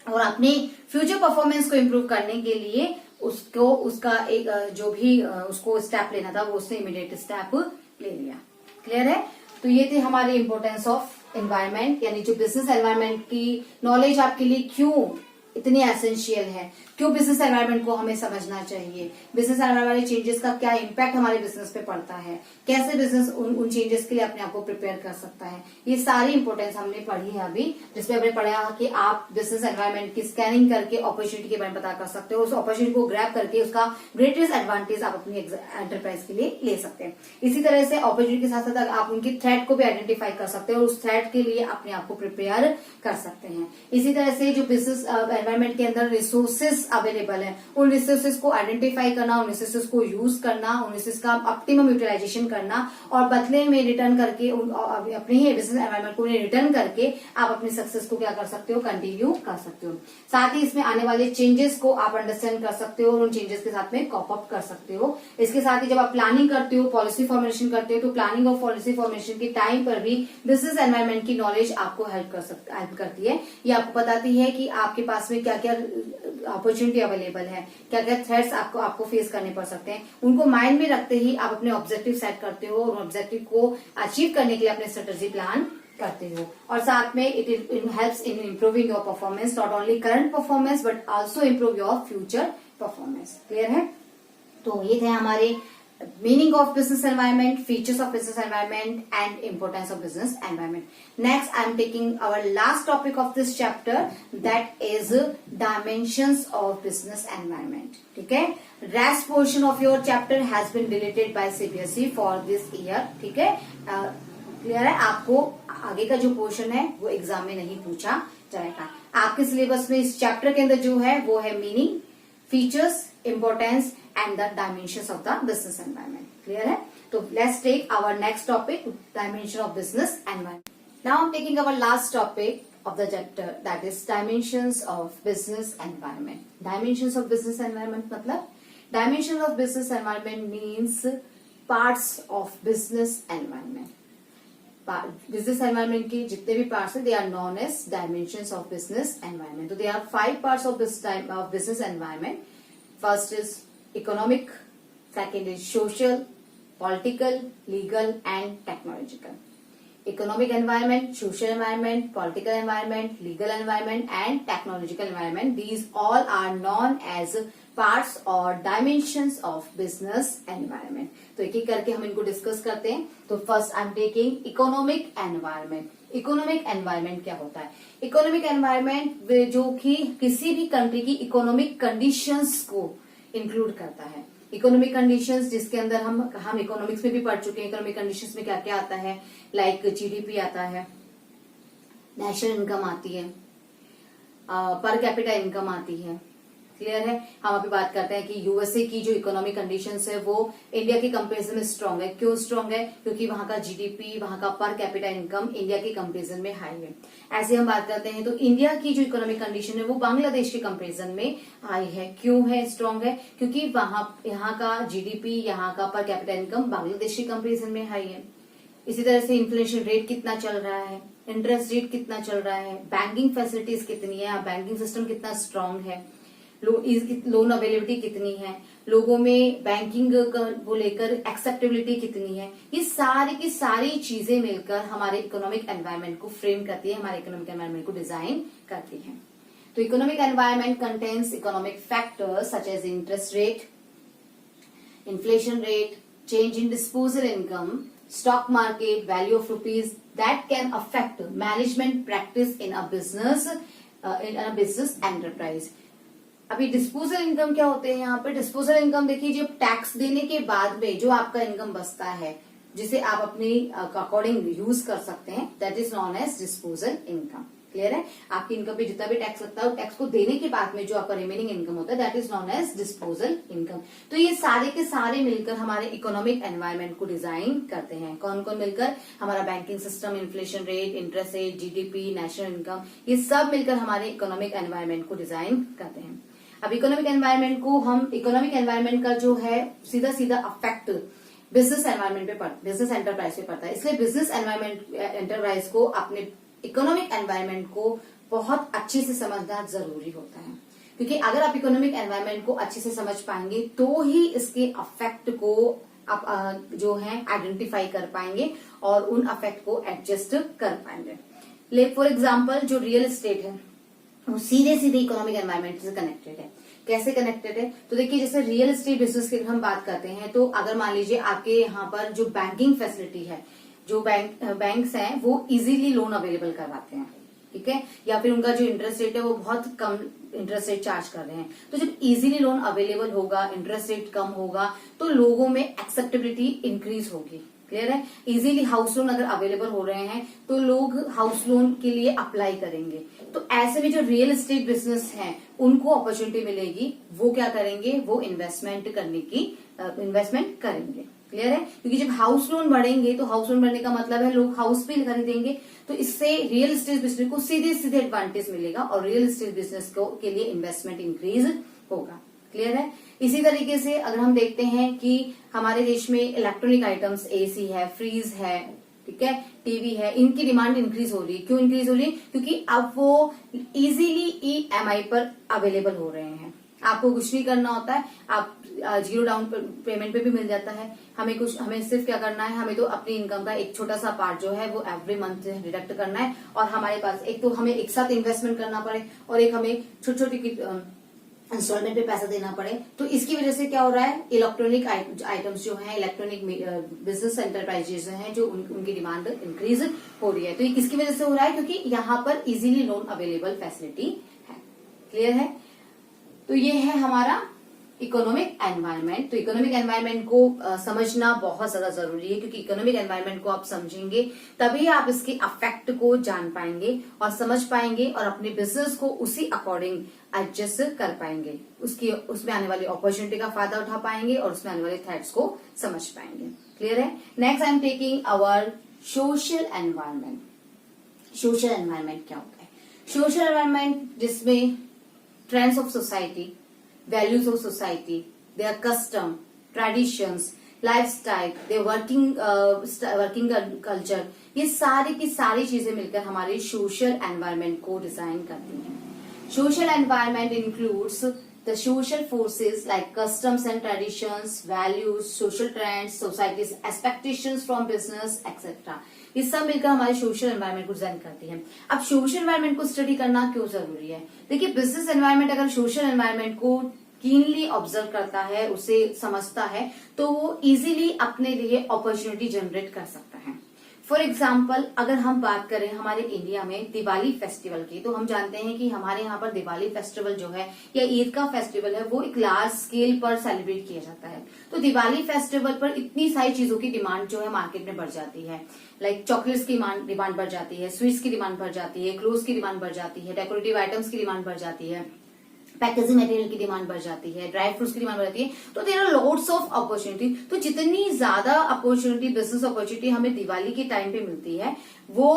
और अपने फ्यूचर परफॉर्मेंस को इम्प्रूव करने के लिए उसको उसका एक जो भी उसको स्टेप लेना था वो उसने इमीडिएट स्टेप ले लिया। क्लियर है? तो ये थे हमारे इंपॉर्टेंस ऑफ एनवायरनमेंट, यानी जो बिजनेस एनवायरनमेंट की नॉलेज आपके लिए क्यों इतनी एसेंशियल है, क्यों बिजनेस एनवायरनमेंट को हमें समझना चाहिए, बिजनेस एनवायरनमेंट वाले चेंजेस का क्या इम्पैक्ट हमारे बिजनेस पे पड़ता है, कैसे बिजनेस उन चेंजेस के लिए अपने आप को प्रिपेयर कर सकता है। ये सारी इंपॉर्टेंस हमने पढ़ी है अभी, जिसमें हमने पढ़ा कि आप बिजनेस एनवायरनमेंट की स्कैनिंग करके अपॉर्चुनिटी के बारे में पता कर सकते हो, उस अपॉर्चुनिटी को ग्रैब करके उसका ग्रेटेस्ट एडवांटेज आप अपनी एंटरप्राइज के लिए ले सकते हैं। इसी तरह से अपॉर्चुनिटी के साथ साथ आप उनकी थ्रेट को भी आइडेंटिफाई कर सकते हैं और उस थ्रेट के लिए अपने आप को प्रिपेयर कर सकते हैं। इसी तरह से जो बिजनेस एनवायरनमेंट के अंदर रिसोर्सेज अवेलेबल है, उन रिसोर्सेज को आइडेंटिफाई करना, उन रिसोर्सेज को यूज करना, उन रिसोर्सेज का ऑप्टिमम यूटिलाइजेशन करना और बदले में रिटर्न करके अपने ही बिजनेस एनवायरनमेंट को रिटर्न करके आप अपनी सक्सेस को क्या कर सकते हो, कंटिन्यू कर सकते हो। साथ ही इसमें आने वाले चेंजेस को आप अंडरस्टैंड कर सकते हो और उन चेंजेस के साथ में कॉप अप कर सकते हो। इसके साथ ही जब आप प्लानिंग करते हो, पॉलिसी फॉर्मेशन करते हो, तो प्लानिंग और पॉलिसी फॉर्मेशन के टाइम पर भी बिजनेस एनवायरनमेंट की नॉलेज आपको हेल्प करती है। ये आपको बताती है कि आपके पास में क्या क्या अपॉर्चुनिटी अवेलेबल है, क्या क्या थ्रेट्स आपको फेस करने पड़ सकते हैं। उनको माइंड में रखते ही आप अपने ऑब्जेक्टिव सेट करते हो और ऑब्जेक्टिव को अचीव करने के लिए अपने स्ट्रेटेजी प्लान करते हो। और साथ में it helps in improving your performance, not only current performance but also improve your future performance. Clear है? तो ये थे हमारे meaning of business environment, features of business environment and importance of business environment. Next I am taking our last topic of this chapter, that is dimensions of business environment. ठीक है, rest portion of your chapter has been deleted by CBSE for this year. ठीक है, clear है? आपको आगे का जो portion है वो एग्जाम में नहीं पूछा जाएगा। आपके सिलेबस में इस चैप्टर के अंदर जो है वो है meaning, features, importance and the dimensions of the business environment. Clear है? So let's take our next topic, dimension of business environment. Now I'm taking our last topic of the chapter, that is dimensions of business environment. Dimensions of business environment मतलब dimension of business environment means parts of business environment. Business environment के जितने भी parts हैं, they are known as dimensions of business environment. तो they are 5 parts of business environment. First is economic, second is social, political, legal and technological. Economic environment, social environment, political environment, legal environment and technological environment, these all are known as parts और dimensions of business environment. तो एक एक करके हम इनको discuss करते हैं। तो first I am taking economic environment. Economic environment क्या होता है? इकोनॉमिक एनवायरनमेंट जो कि किसी भी कंट्री की इकोनॉमिक कंडीशंस को इंक्लूड करता है। इकोनॉमिक कंडीशंस जिसके अंदर हम इकोनॉमिक्स में भी पढ़ चुके हैं। इकोनॉमिक कंडीशंस में क्या क्या आता है? लाइक जीडीपी आता है, नेशनल इनकम आती है, पर कैपिटा इनकम आती है। क्लियर है? हम अभी बात करते हैं कि यूएसए की जो इकोनॉमिक कंडीशंस है वो इंडिया के कंपेरिजन में स्ट्रांग है। क्यों स्ट्रांग है? क्योंकि वहां का जीडीपी, वहां का पर कैपिटा इनकम इंडिया के कंपेरिजन में हाई है। ऐसे हम बात करते हैं तो इंडिया की जो इकोनॉमिक कंडीशन है वो बांग्लादेश के कंपेरिजन में हाई है। क्यों है स्ट्रांग है? क्योंकि यहाँ का जीडीपी, यहाँ का पर कैपिटा इनकम बांग्लादेश के कंपेरिजन में हाई है। इसी तरह से इन्फ्लेशन रेट कितना चल रहा है, इंटरेस्ट रेट कितना चल रहा है, बैंकिंग फैसिलिटीज कितनी है, बैंकिंग सिस्टम कितना स्ट्रांग है, लोन अवेलेबिलिटी कितनी है, लोगों में बैंकिंग को लेकर एक्सेप्टेबिलिटी कितनी है। ये सारी की सारी चीजें मिलकर हमारे इकोनॉमिक एनवायरनमेंट को फ्रेम करती है, हमारे इकोनॉमिक एनवायरनमेंट को डिजाइन करती है। तो economic environment contains economic factors such as interest rate, inflation rate, change in disposal income, stock market, value of rupees that can affect management practice in a business enterprise. अभी disposal income क्या होते हैं? यहाँ पे disposal income देखिए, जब tax देने के बाद में जो आपका इनकम बचता है जिसे आप अपनी अकॉर्डिंग यूज कर सकते हैं, that is known as disposal income. Clear है? आपकी इनकम पे जितना भी टैक्स लगता है, टैक्स को देने के बाद में जो आपका रिमेनिंग इनकम होता है, that is known as disposal income. तो ये सारे के सारे मिलकर हमारे इकोनॉमिक एनवायरमेंट को डिजाइन करते हैं। कौन कौन मिलकर? हमारा banking system, inflation rate, interest rate, GDP, national income, ये सब मिलकर हमारे इकोनॉमिक एनवायरमेंट को डिजाइन करते हैं। अब इकोनॉमिक एनवायरमेंट को हम, इकोनॉमिक एनवायरमेंट का जो है सीधा सीधा अफेक्ट बिजनेस एनवायरमेंट पे पड़ता है, बिजनेस एंटरप्राइज पे पड़ता है। इसलिए बिजनेस एनवायरमेंट एंटरप्राइज को अपने इकोनॉमिक एनवायरमेंट को बहुत अच्छे से समझना जरूरी होता है, क्योंकि अगर आप इकोनॉमिक एनवायरनमेंट को अच्छे से समझ पाएंगे तो ही इसके अफेक्ट को आप जो है आइडेंटिफाई कर पाएंगे और उन अफेक्ट को एडजस्ट कर पाएंगे। ले फॉर एग्जांपल, जो रियल एस्टेट है वो सीधे सीधे इकोनॉमिक एनवायरनमेंट से कनेक्टेड है। कैसे कनेक्टेड है? तो देखिए, जैसे रियल एस्टेट बिजनेस की हम बात करते हैं, तो अगर मान लीजिए आपके यहाँ पर जो बैंकिंग फैसिलिटी है, जो बैंक्स हैं वो इजीली लोन अवेलेबल करवाते हैं, ठीक है, या फिर उनका जो इंटरेस्ट रेट है वो बहुत कम इंटरेस्ट रेट चार्ज कर रहे हैं। तो जब इजीली लोन अवेलेबल होगा, इंटरेस्ट रेट कम होगा, तो लोगों में एक्सेप्टेबिलिटी इंक्रीज होगी। क्लियर है? इजीली हाउस लोन अगर अवेलेबल हो रहे हैं तो लोग हाउस लोन के लिए अप्लाई करेंगे। तो ऐसे में जो रियल एस्टेट बिजनेस है उनको अपॉर्चुनिटी मिलेगी, वो क्या करेंगे? वो इन्वेस्टमेंट करेंगे। क्लियर है? क्योंकि जब हाउस लोन बढ़ेंगे तो हाउस लोन बढ़ने का मतलब है लोग हाउस भी खरीदेंगे, तो इससे रियल एस्टेट बिजनेस को सीधे सीधे एडवांटेज मिलेगा और रियल एस्टेट बिजनेस को के लिए इन्वेस्टमेंट इंक्रीज होगा। क्लियर है? इसी तरीके से अगर हम देखते हैं कि हमारे देश में इलेक्ट्रॉनिक आइटम्स, एसी है, फ्रीज है, ठीक है, टीवी है, इनकी डिमांड इंक्रीज हो रही है। क्यों इंक्रीज हो रही है? क्योंकि अब वो इजीली ईएमआई पर अवेलेबल हो रहे हैं। आपको कुछ नहीं करना होता है, आप 0 डाउन पेमेंट पे भी मिल जाता है। हमें सिर्फ क्या करना है, हमें तो अपनी इनकम का एक छोटा सा पार्ट जो है वो एवरी मंथ डिडक्ट करना है, और हमारे पास एक तो हमें एक साथ इन्वेस्टमेंट करना पड़े और एक हमें छोटी छोटी इंस्टॉलमेंट पे पैसा देना पड़े। तो इसकी वजह से क्या हो रहा है, इलेक्ट्रॉनिक आइटम्स जो है, इलेक्ट्रॉनिक बिजनेस एंटरप्राइजेज हैं जो उनकी डिमांड इंक्रीज हो रही है। तो ये किसकी वजह से हो रहा है? क्योंकि यहाँ पर इजीली लोन अवेलेबल फैसिलिटी है। क्लियर है? तो ये है हमारा इकोनॉमिक एनवायरनमेंट। तो इकोनॉमिक एनवायरनमेंट को समझना बहुत ज्यादा जरूरी है, क्योंकि इकोनॉमिक एनवायरनमेंट को आप समझेंगे तभी आप इसके अफेक्ट को जान पाएंगे और समझ पाएंगे और अपने बिजनेस को उसी अकॉर्डिंग एडजस्ट कर पाएंगे, उसमें आने वाली अपॉर्चुनिटी का फायदा उठा पाएंगे और उसमें आने वाले थ्रेट्स को समझ पाएंगे। क्लियर है? Next I am taking our social environment. Social environment क्या होता है? सोशल एनवायरनमेंट जिसमें trends of society, values of society, their custom, traditions, lifestyle, their working culture, ये सारी की सारी चीजें मिलकर हमारे सोशल एनवायरनमेंट को डिजाइन करती हैं। Social environment includes the social forces like customs and traditions, values, social trends, society's expectations from business, etc. ये सब मिलकर हमारे सोशल एनवायरनमेंट को डिजाइन करती है। अब सोशल एनवायरनमेंट को स्टडी करना क्यों जरूरी है? देखिए, बिजनेस एनवायरनमेंट अगर सोशल एनवायरनमेंट को कीनली ऑब्जर्व करता है, उसे समझता है, तो वो इजीली अपने लिए अपॉर्चुनिटी जनरेट कर सकता है। फॉर एग्जाम्पल, अगर हम बात करें हमारे इंडिया में दिवाली फेस्टिवल की, तो हम जानते हैं कि हमारे यहाँ पर दिवाली फेस्टिवल जो है या ईद का फेस्टिवल है वो एक लार्ज स्केल पर सेलिब्रेट किया जाता है। तो दिवाली फेस्टिवल पर इतनी सारी चीजों की डिमांड जो है मार्केट में बढ़ जाती है। लाइक चॉकलेट्स की डिमांड बढ़ जाती है, स्वीट्स की डिमांड बढ़ जाती है, क्लोथ्स की डिमांड बढ़ जाती है, डेकोरेटिव आइटम्स की डिमांड बढ़ जाती है, पैकेजिंग मटेरियल की डिमांड बढ़ जाती है, ड्राई फ्रूट्स की डिमांड बढ़ जाती है। तो there are lots of opportunity. तो जितनी ज्यादा अपॉर्चुनिटी, बिजनेस अपॉर्चुनिटी हमें दिवाली के टाइम पे मिलती है, वो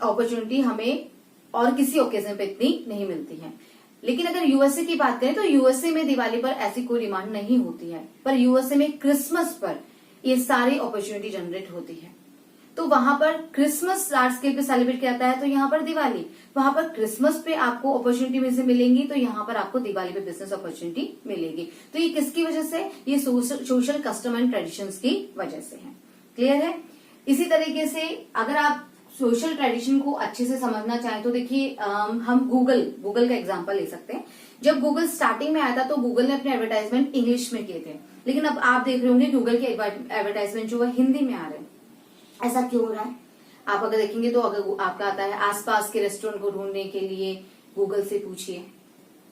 अपॉर्चुनिटी हमें और किसी ओकेजन पे इतनी नहीं मिलती है। लेकिन अगर यूएसए की बात करें तो यूएसए में दिवाली पर ऐसी कोई डिमांड नहीं होती है, पर यूएसए में क्रिसमस पर ये सारी अपॉर्चुनिटी जनरेट होती है। तो वहां पर क्रिसमस लार्ज स्केल पे सेलिब्रेट किया जाता है, तो यहाँ पर दिवाली, वहां पर क्रिसमस पे आपको अपॉर्चुनिटी में से मिलेंगी, तो यहाँ पर आपको दिवाली पे बिजनेस अपॉर्चुनिटी मिलेगी। तो ये किसकी वजह से? ये सोशल कस्टम एंड ट्रेडिशंस की वजह से है। क्लियर है? इसी तरीके से अगर आप सोशल ट्रेडिशन को अच्छे से समझना चाहें तो देखिए, हम गूगल का एग्जाम्पल ले सकते हैं। जब गूगल स्टार्टिंग में आया था तो गूगल ने अपने एडवर्टाइजमेंट इंग्लिश में किए थे, लेकिन अब आप देख रहे होंगे गूगल के एडवर्टाइजमेंट जो है हिंदी में आ रहे हैं। ऐसा क्यों हो रहा है? आप अगर देखेंगे तो अगर आपका आता है आसपास के रेस्टोरेंट को ढूंढने के लिए गूगल से पूछिए,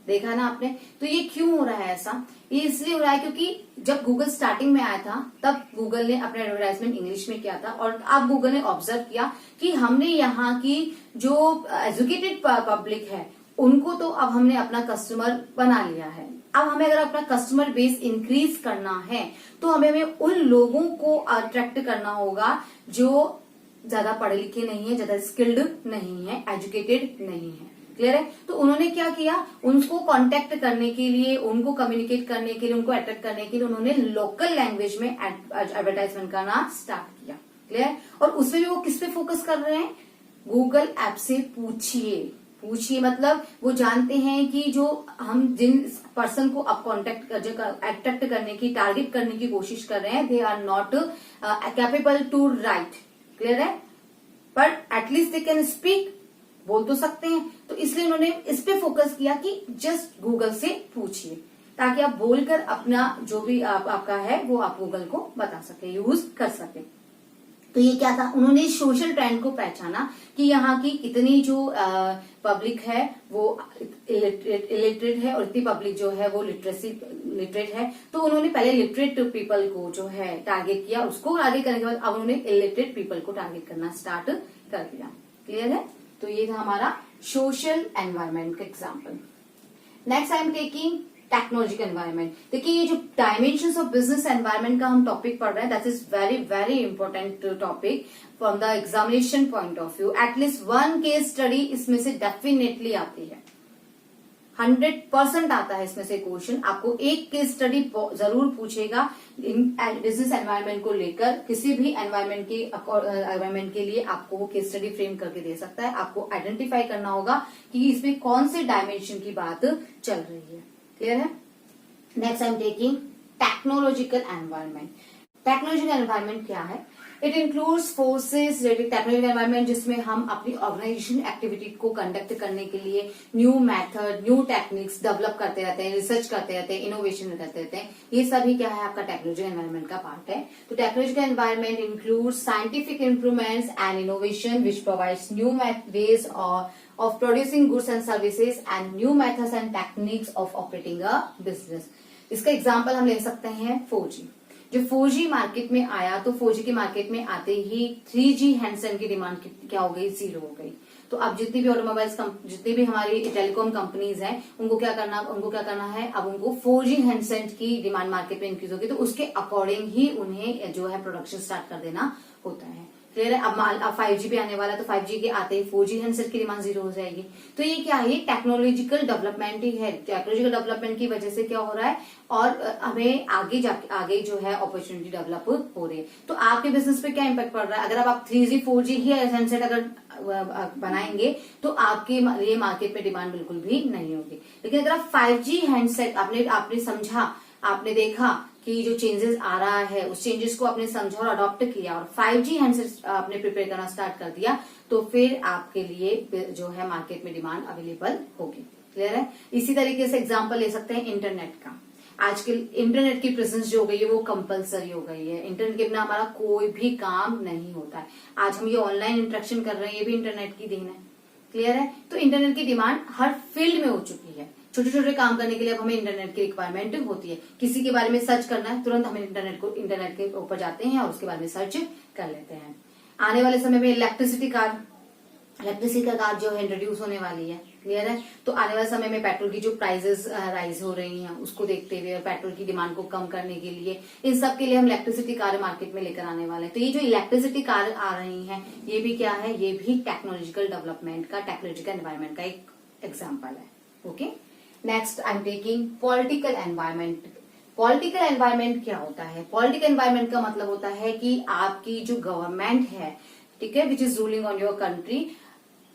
देखा ना आपने। तो ये क्यों हो रहा है ऐसा? ये इसलिए हो रहा है क्योंकि जब गूगल स्टार्टिंग में आया था तब गूगल ने अपना एडवर्टाइजमेंट इंग्लिश में किया था, और अब गूगल ने ऑब्जर्व किया कि हमने यहाँ की जो एजुकेटेड पब्लिक है उनको तो अब हमने अपना कस्टमर बना लिया है। अब हमें अगर अपना कस्टमर बेस इंक्रीज करना है तो हमें उन लोगों को अट्रैक्ट करना होगा जो ज्यादा पढ़े लिखे नहीं है, ज्यादा स्किल्ड नहीं है, एजुकेटेड नहीं है। क्लियर है? तो उन्होंने क्या किया, उनको कांटेक्ट करने के लिए, उनको कम्युनिकेट करने के लिए, उनको अट्रैक्ट करने के लिए उन्होंने लोकल लैंग्वेज में एडवर्टाइजमेंट करना स्टार्ट किया। क्लियर? और उसमें भी वो किस पे फोकस कर रहे हैं? गूगल ऐप से पूछिए मतलब वो जानते हैं कि जो हम जिन पर्सन को अब अट्रैक्ट करने की, टारगेट करने की कोशिश कर रहे हैं, they are not capable to write. Clear है? But at least they can speak, बोल तो सकते हैं। तो इसलिए उन्होंने इस पे फोकस किया कि जस्ट गूगल से पूछिए, ताकि आप बोलकर अपना जो भी आपका है वो आप गूगल को बता सके, यूज कर सके। तो ये क्या था, उन्होंने सोशल ट्रेंड को पहचाना कि यहाँ की इतनी जो पब्लिक है वो इलिटरेट है और इतनी पब्लिक जो है वो लिटरेट है। तो उन्होंने पहले लिटरेट पीपल को जो है टारगेट किया, उसको टारगेट करने के बाद अब उन्होंने इलिटरेट पीपल को टारगेट करना स्टार्ट कर दिया। क्लियर है? तो ये था हमारा सोशल एनवायरमेंट का example. Next I am taking technological environment. देखिए ये जो डायमेंशंस ऑफ बिजनेस एनवायरमेंट का हम टॉपिक पढ़ रहे हैं, that is very very important topic from the examination point of view. At least one case study इसमें से डेफिनेटली आती है, 100% आता है इसमें से क्वेश्चन। आपको एक केस स्टडी जरूर पूछेगा बिजनेस एनवायरनमेंट को लेकर, किसी भी एनवायरनमेंट के लिए आपको वो केस स्टडी फ्रेम करके दे सकता है। आपको आइडेंटिफाई करना होगा कि इसमें कौन से डायमेंशन की बात चल रही है। क्लियर है? Next I am taking technological environment. Technological environment क्या है? It includes forces related technological environment, जिसमें हम अपनी ऑर्गेनाइजेशन एक्टिविटी को कंडक्ट करने के लिए new method, new techniques develop करते रहते हैं, रिसर्च करते रहते हैं, इनोवेशन करते रहते हैं। ये सभी क्या है, आपका टेक्नोलॉजिकल एनवायरनमेंट का पार्ट है। तो technological environment includes scientific improvements and innovation which provides new ways of producing goods and services and new methods and techniques of operating a business। इसका एग्जांपल हम ले सकते हैं 4G। जो 4G मार्केट में आया तो 4G के मार्केट में आते ही 3G हैंडसेट की डिमांड क्या हो गई, जीरो हो गई। तो अब जितनी भी ऑटोमोबाइल्स जितनी भी हमारी टेलीकॉम कंपनीज हैं उनको क्या करना है, अब उनको 4G हैंडसेट की डिमांड मार्केट में इंक्रीज होगी, तो उसके अकॉर्डिंग ही उन्हें जो है प्रोडक्शन स्टार्ट कर देना होता है। क्लियर है? अब 5G भी आने वाला है, तो 5G के आते ही 4G हैंडसेट की डिमांड जीरो हो जाएगी। तो ये क्या है, टेक्नोलॉजिकल डेवलपमेंट ही है। टेक्नोलॉजिकल डेवलपमेंट की वजह से क्या हो रहा है, और हमें आगे जो है अपॉर्चुनिटी डेवलप हो रही है। तो आपके बिजनेस पे क्या इम्पैक्ट पड़ रहा है? अगर आप 3G 4G ही हैंडसेट अगर बनाएंगे तो आपके लिए मार्केट में डिमांड बिल्कुल भी नहीं होगी। लेकिन अगर आप 5G हैंडसेट आपने समझा, आपने देखा कि जो चेंजेस आ रहा है उस चेंजेस को आपने समझा और अडॉप्ट किया और 5G हैंडसेट आपने प्रिपेयर करना स्टार्ट कर दिया, तो फिर आपके लिए जो है मार्केट में डिमांड अवेलेबल होगी। क्लियर है? इसी तरीके से एग्जांपल ले सकते हैं इंटरनेट का। आजकल इंटरनेट की प्रेजेंस जो हो गई है वो कंपलसरी हो गई है। इंटरनेट के बिना हमारा कोई भी काम नहीं होता है। आज हम ये ऑनलाइन इंटरेक्शन कर रहे हैं, ये भी इंटरनेट की देन है। क्लियर है? तो इंटरनेट की डिमांड हर फील्ड में हो चुकी है। छोटे छोटे काम करने के लिए अब हमें इंटरनेट की रिक्वायरमेंट होती है। किसी के बारे में सर्च करना है, तुरंत हम इंटरनेट के ऊपर जाते हैं और उसके बारे में सर्च कर लेते हैं। आने वाले समय में इलेक्ट्रिसिटी कार जो है इंट्रोड्यूस होने वाली है। क्लियर है? तो आने वाले समय में पेट्रोल की जो प्राइसेस राइज हो रही हैं उसको देखते हुए और पेट्रोल की डिमांड को कम करने के लिए, इन सब के लिए हम इलेक्ट्रिसिटी कार मार्केट में लेकर आने वाले हैं। तो ये जो इलेक्ट्रिसिटी कार आ रही हैं, ये भी क्या है, ये भी टेक्नोलॉजिकल डेवलपमेंट का, टेक्नोलॉजिकल एनवायरमेंट का एक एग्जाम्पल है। Okay, next I am taking political environment. Political environment क्या होता है? पॉलिटिकल एनवायरमेंट का मतलब होता है कि आपकी जो गवर्नमेंट है, ठीक है, which is ruling on your country,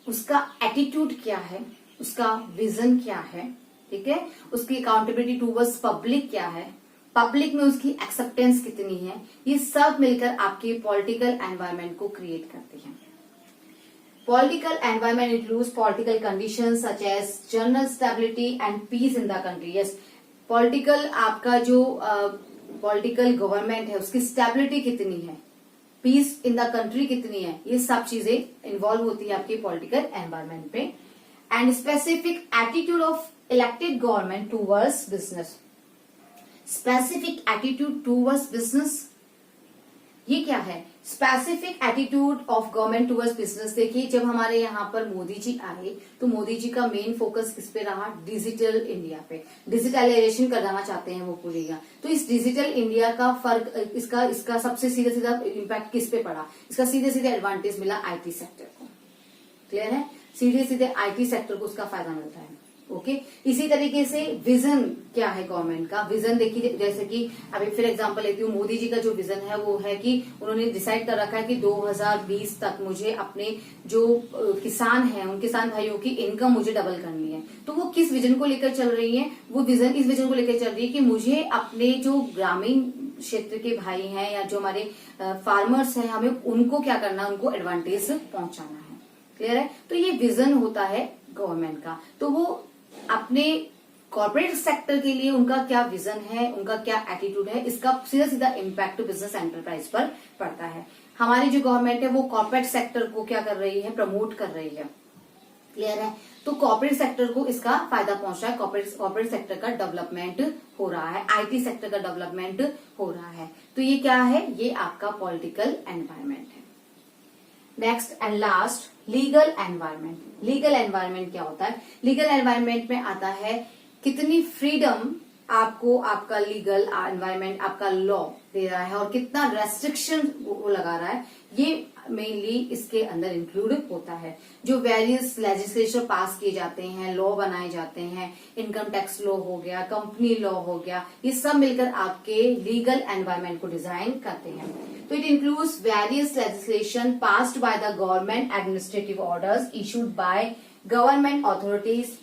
उसका एटीट्यूड क्या है, उसका विजन क्या है, ठीक है, उसकी अकाउंटेबिलिटी टूवर्ड्स पब्लिक क्या है, पब्लिक में उसकी एक्सेप्टेंस कितनी है, ये सब मिलकर आपकी पॉलिटिकल एनवायरमेंट को क्रिएट करती है। Political environment includes political conditions such as general stability and peace in the country. Yes, political आपका जो political government है उसकी stability कितनी है, peace in the country कितनी है, ये सब चीजें involve होती है आपकी political environment पे। And specific attitude of elected government towards business, specific attitude towards business, ये क्या है? Specific attitude of government towards business. देखिए, जब हमारे यहाँ पर मोदी जी आए तो मोदी जी का मेन फोकस किस पे रहा? डिजिटल इंडिया पे, डिजिटलाइजेशन कराना चाहते हैं वो पूरी का। तो इस डिजिटल इंडिया का फर्क, इसका सबसे सीधा सीधा इम्पैक्ट किस पे पड़ा? इसका सीधे सीधे एडवांटेज मिला आईटी सेक्टर को। क्लियर है? सीधे सीधे आईटी सेक्टर को उसका फायदा मिलता है। ओके, इसी तरीके से विजन क्या है गवर्नमेंट का? विजन देखिए, जैसे कि अभी फिर एग्जांपल लेती हूँ, मोदी जी का जो विजन है वो है कि उन्होंने डिसाइड कर रखा है कि 2020 तक मुझे अपने जो किसान हैं उन किसान भाइयों की इनकम मुझे डबल करनी है। तो वो किस विजन को लेकर चल रही है? वो विजन इस विजन को लेकर चल रही है कि मुझे अपने जो ग्रामीण क्षेत्र के भाई हैं या जो हमारे फार्मर्स हैं, हमें उनको क्या करना है? उनको एडवांटेज पहुंचाना है। क्लियर है? तो ये विजन होता है गवर्नमेंट का। तो वो अपने कॉर्पोरेट सेक्टर के लिए उनका क्या विजन है, उनका क्या एटीट्यूड है, इसका सीधा सीधा इम्पैक्ट बिजनेस एंटरप्राइज पर पड़ता है। हमारी जो गवर्नमेंट है वो कॉर्पोरेट सेक्टर को क्या कर रही है? प्रमोट कर रही है। क्लियर है? तो कॉर्पोरेट सेक्टर को इसका फायदा पहुंच रहा है, कॉर्पोरेट सेक्टर का डेवलपमेंट हो रहा है, आईटी सेक्टर का डेवलपमेंट हो रहा है। तो ये क्या है? ये आपका पॉलिटिकल एनवायरमेंट है। Next and last, legal environment. Legal environment क्या होता है? लीगल एनवायरनमेंट में आता है कितनी फ्रीडम आपको आपका लीगल एनवायरनमेंट, आपका लॉ दे रहा है और कितना रेस्ट्रिक्शन वो लगा रहा है। ये मेनली इसके अंदर इंक्लूड होता है। जो वेरियस लेजिस्लेशन पास किए जाते हैं, लॉ बनाए जाते हैं, इनकम टैक्स लॉ हो गया, कंपनी लॉ हो गया, ये सब मिलकर आपके लीगल एनवायरनमेंट को डिजाइन करते हैं। तो it includes various legislation passed by the government, administrative orders issued by government authorities,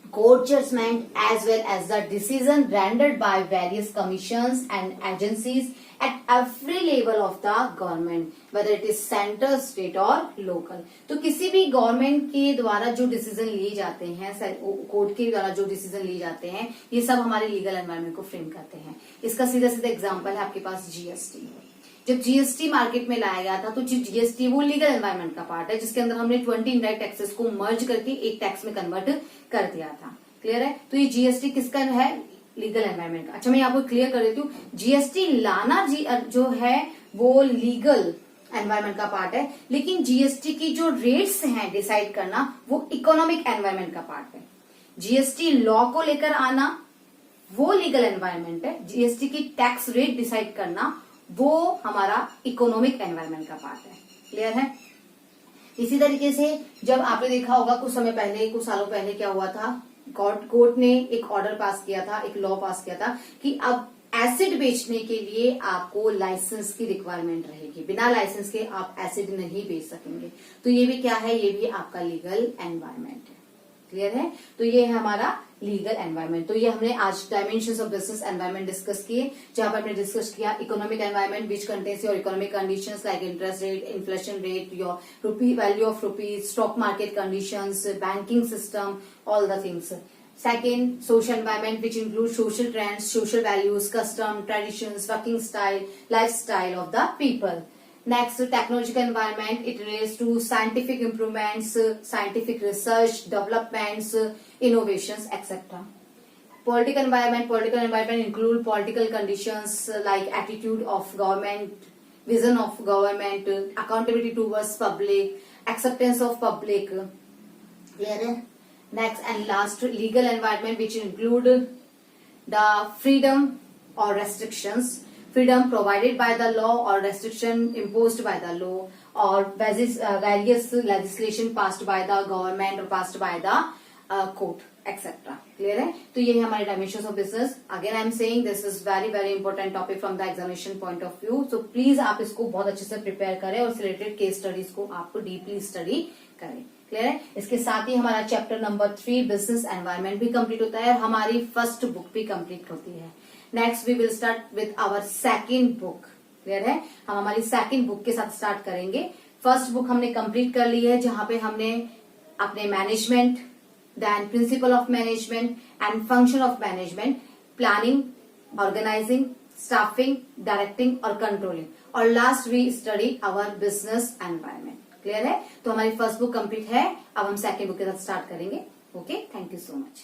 court judgment as well as the decision rendered by various commissions and agencies at every level of the government, whether it is center, state or local। तो किसी भी government के द्वारा जो decision लिए जाते हैं, court के द्वारा जो डिसीजन लिए जाते हैं, ये सब हमारे लीगल एनवायरनमेंट को फ्रेम करते हैं। इसका सीधा सीधा एग्जाम्पल है आपके पास जीएसटी। जब जीएसटी मार्केट में लाया गया था तो जीएसटी वो लीगल एनवायरनमेंट का पार्ट है, जिसके अंदर हमने 20 इनडायरेक्ट टैक्सेस को मर्ज करके एक टैक्स में कन्वर्ट कर दिया था। क्लियर है? तो ये जीएसटी किसका है? लीगल एनवायरनमेंट का। अच्छा, मैं आपको क्लियर कर देती हूँ, जीएसटी लाना जो है वो लीगल एनवायरनमेंट का पार्ट है, लेकिन जीएसटी की जो रेट्स हैं डिसाइड करना वो इकोनॉमिक एनवायरनमेंट का पार्ट है। जीएसटी लॉ को लेकर आना वो लीगल एनवायरनमेंट है, जीएसटी की टैक्स रेट डिसाइड करना वो हमारा इकोनॉमिक एनवायरनमेंट का पार्ट है। क्लियर है? इसी तरीके से जब आपने देखा होगा कुछ समय पहले, कुछ सालों पहले क्या हुआ था, कोर्ट ने एक ऑर्डर पास किया था, एक लॉ पास किया था कि अब एसिड बेचने के लिए आपको लाइसेंस की रिक्वायरमेंट रहेगी, बिना लाइसेंस के आप एसिड नहीं बेच सकेंगे। तो ये भी क्या है? ये भी आपका लीगल एनवायरनमेंट है। क्लियर है? तो ये है हमारा लीगल एनवायरनमेंट। तो ये हमने आज dimensions of business environment discuss किए, जहां पर हमने डिस्कस किया economic environment which contains your economic conditions like interest rate, inflation rate, your rupee value of rupees, stock market conditions, banking system, all the things. Second, social environment, which includes social trends, social values, custom, traditions, working style, lifestyle of the people. Next, technological environment, it relates to scientific improvements, scientific research, developments, innovations, etc. Political environment include political conditions like attitude of government, vision of government, accountability towards public, acceptance of public. Clear है? Next and last, legal environment, which include the freedom or restrictions, freedom provided by the law or restriction imposed by the law, or various legislation passed by the government or passed by the court, etc. Clear है? तो ये है हमारे dimensions of business. Again I am saying this is very important topic from the examination point of view. So please आप इसको बहुत अच्छे से prepare करें और related case studies को आपको deeply study करें। क्लियर है? इसके साथ ही हमारा चैप्टर नंबर 3 बिजनेस एनवायरनमेंट भी कंप्लीट होता है और हमारी फर्स्ट बुक भी कंप्लीट होती है। Next we will start with our second book. Clear है? हम हमारी सेकंड बुक के साथ स्टार्ट करेंगे। फर्स्ट बुक हमने कंप्लीट कर ली है, जहां पे हमने अपने management, then principle of management and function of management, planning, organising, staffing, directing और कंट्रोलिंग, और last we study our business environment. Clear है? तो हमारी फर्स्ट बुक कंप्लीट है, अब हम सेकंड बुक के साथ स्टार्ट करेंगे। Okay, thank you so much.